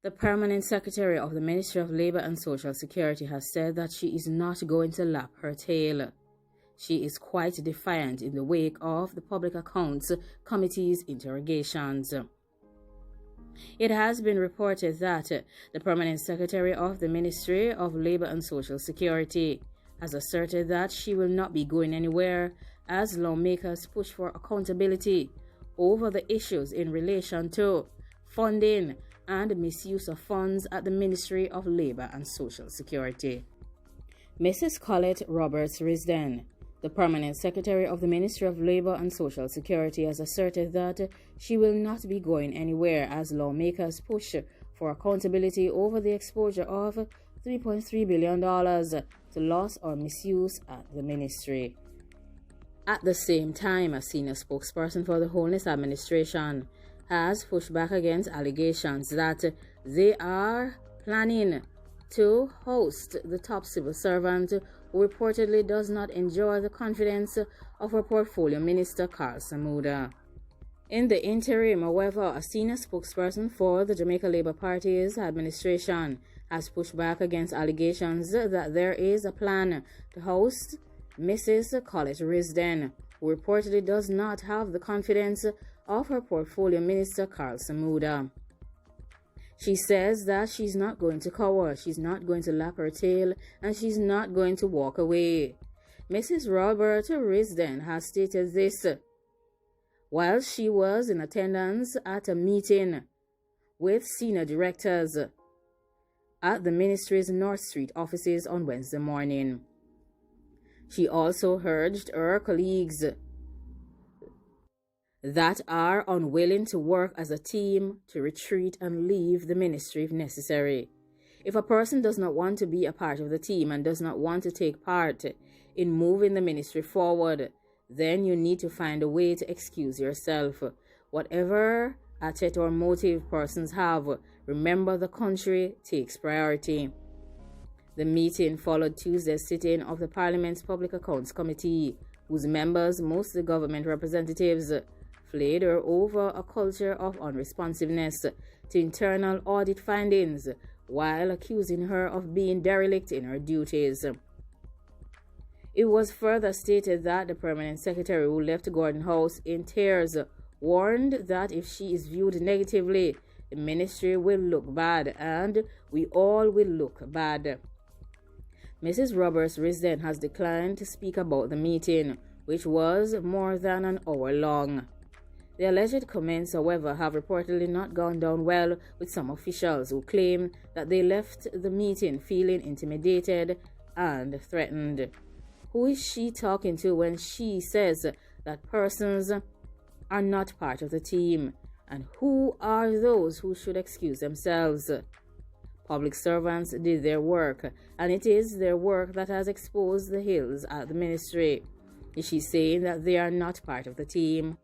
The Permanent Secretary of the Ministry of Labour and Social Security has said that she is not going to lap her tail. She is quite defiant in the wake of the Public Accounts Committee's interrogations. It has been reported that the Permanent Secretary of the Ministry of Labour and Social Security has asserted that she will not be going anywhere as lawmakers push for accountability over the issues in relation to funding and misuse of funds at the Ministry of Labour and Social Security. Mrs. Colette Roberts-Risden, the Permanent Secretary of the Ministry of Labour and Social Security, has asserted that she will not be going anywhere as lawmakers push for accountability over the exposure of $3.3 billion to loss or misuse at the ministry. At the same time, a senior spokesperson for the Holness administration has pushed back against allegations that they are planning to host the top civil servant who reportedly does not enjoy the confidence of her portfolio minister Carl Samuda. In the interim, however, a senior spokesperson for the Jamaica Labour Party's administration has pushed back against allegations that there is a plan to host Mrs. Colette Risden, who reportedly does not have the confidence of her portfolio minister Carl Samuda. She says that she's not going to cower, she's not going to lap her tail, and she's not going to walk away. Mrs. Roberts-Risden has stated this while she was in attendance at a meeting with senior directors at the ministry's North Street offices on Wednesday morning. She also urged her colleagues that are unwilling to work as a team to retreat and leave the ministry if necessary. If a person does not want to be a part of the team and does not want to take part in moving the ministry forward, then you need to find a way to excuse yourself. Whatever attitude or motive persons have, remember the country takes priority. The meeting followed Tuesday's sitting of the Parliament's Public Accounts Committee, whose members, mostly government representatives, flayed her over a culture of unresponsiveness to internal audit findings while accusing her of being derelict in her duties. It was further stated that the Permanent Secretary, who left Gordon House in tears, warned that if she is viewed negatively, the ministry will look bad and we all will look bad. Mrs. Roberts-Risden has declined to speak about the meeting, which was more than an hour long. The alleged comments, however, have reportedly not gone down well with some officials who claim that they left the meeting feeling intimidated and threatened. Who is she talking to when she says that persons are not part of the team? And who are those who should excuse themselves? Public servants did their work, and it is their work that has exposed the hills at the ministry. Is she saying that they are not part of the team?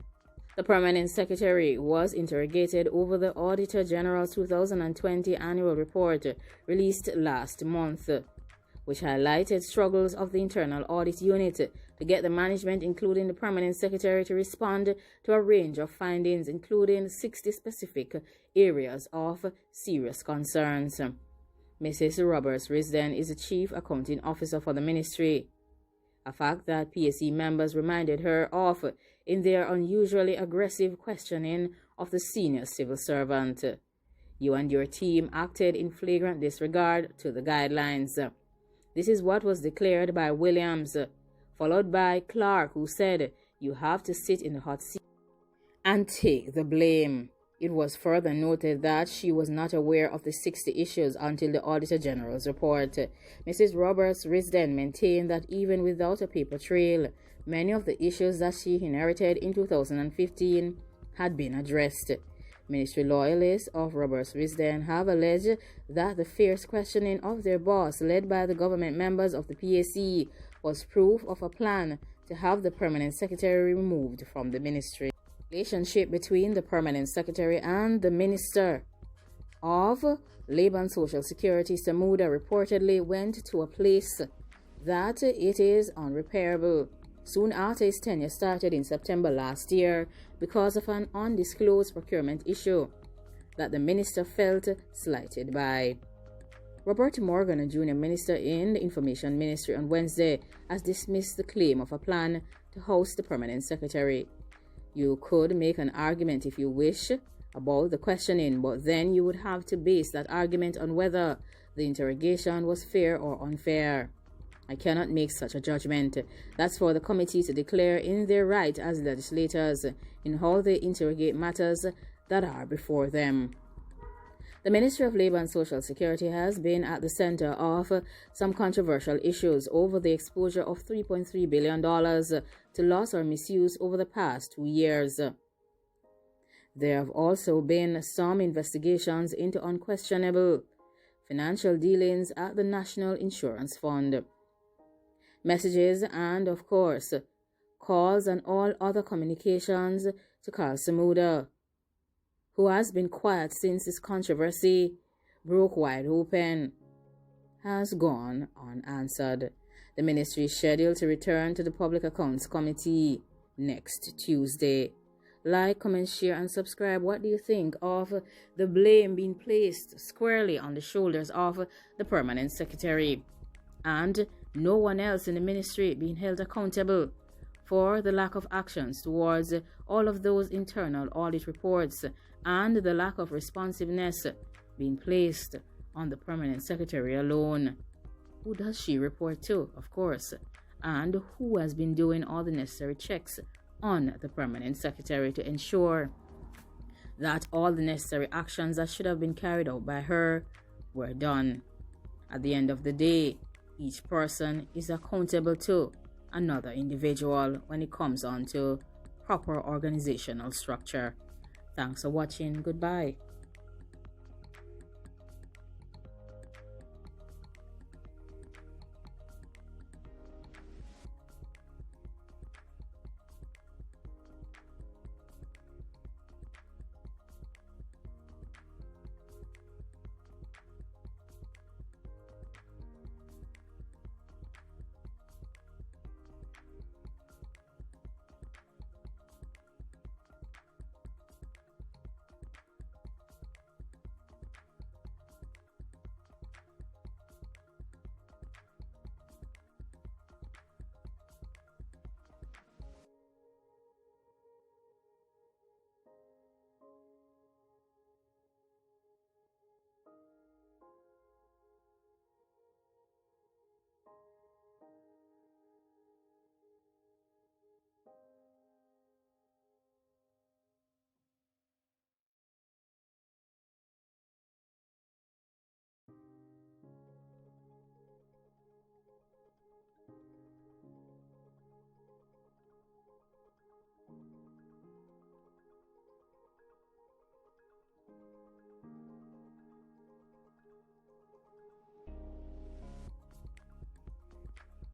The Permanent Secretary was interrogated over the Auditor General's 2020 annual report released last month, which highlighted struggles of the Internal Audit Unit to get the management, including the Permanent Secretary, to respond to a range of findings, including 60 specific areas of serious concerns. Mrs. Roberts-Risden is the Chief Accounting Officer for the ministry, a fact that PAC members reminded her of in their unusually aggressive questioning of the senior civil servant. You and your team acted in flagrant disregard to the guidelines. This is what was declared by Williams, followed by Clark, who said, "You have to sit in the hot seat and take the blame." It was further noted that she was not aware of the 60 issues until the Auditor General's report. Mrs. Roberts-Risden maintained that even without a paper trail, many of the issues that she inherited in 2015 had been addressed. Ministry loyalists of Roberts-Risden have alleged that the fierce questioning of their boss, led by the government members of the PAC, was proof of a plan to have the Permanent Secretary removed from the ministry. The relationship between the Permanent Secretary and the Minister of Labour and Social Security, Samuda, reportedly went to a place that it is unrepairable soon after his tenure started in September last year because of an undisclosed procurement issue. that the minister felt slighted by. Robert Morgan, a junior minister in the Information Ministry on Wednesday, has dismissed the claim of a plan to host the permanent secretary. You could make an argument if you wish about the questioning, but then you would have to base that argument on whether the interrogation was fair or unfair. I cannot make such a judgment. That's for the committee to declare in their right as legislators in how they interrogate matters that are before them. The Ministry of Labour and Social Security has been at the center of some controversial issues over the exposure of $3.3 billion to loss or misuse over the past 2 years. There have also been some investigations into unquestionable financial dealings at the National Insurance Fund. Messages and, of course, calls and all other communications to Carl Samuda, who has been quiet since this controversy broke wide open, has gone unanswered. The ministry is scheduled to return to the Public Accounts Committee next Tuesday. Like, comment, share, and subscribe. What do you think of the blame being placed squarely on the shoulders of the permanent secretary and no one else in the ministry being held accountable for the lack of actions towards all of those internal audit reports and the lack of responsiveness being placed on the permanent secretary alone? Who does she report to, of course, and who has been doing all the necessary checks on the permanent secretary to ensure that all the necessary actions that should have been carried out by her were done? At the end of the day, each person is accountable to another individual when it comes on to proper organizational structure. Thanks for watching. Goodbye.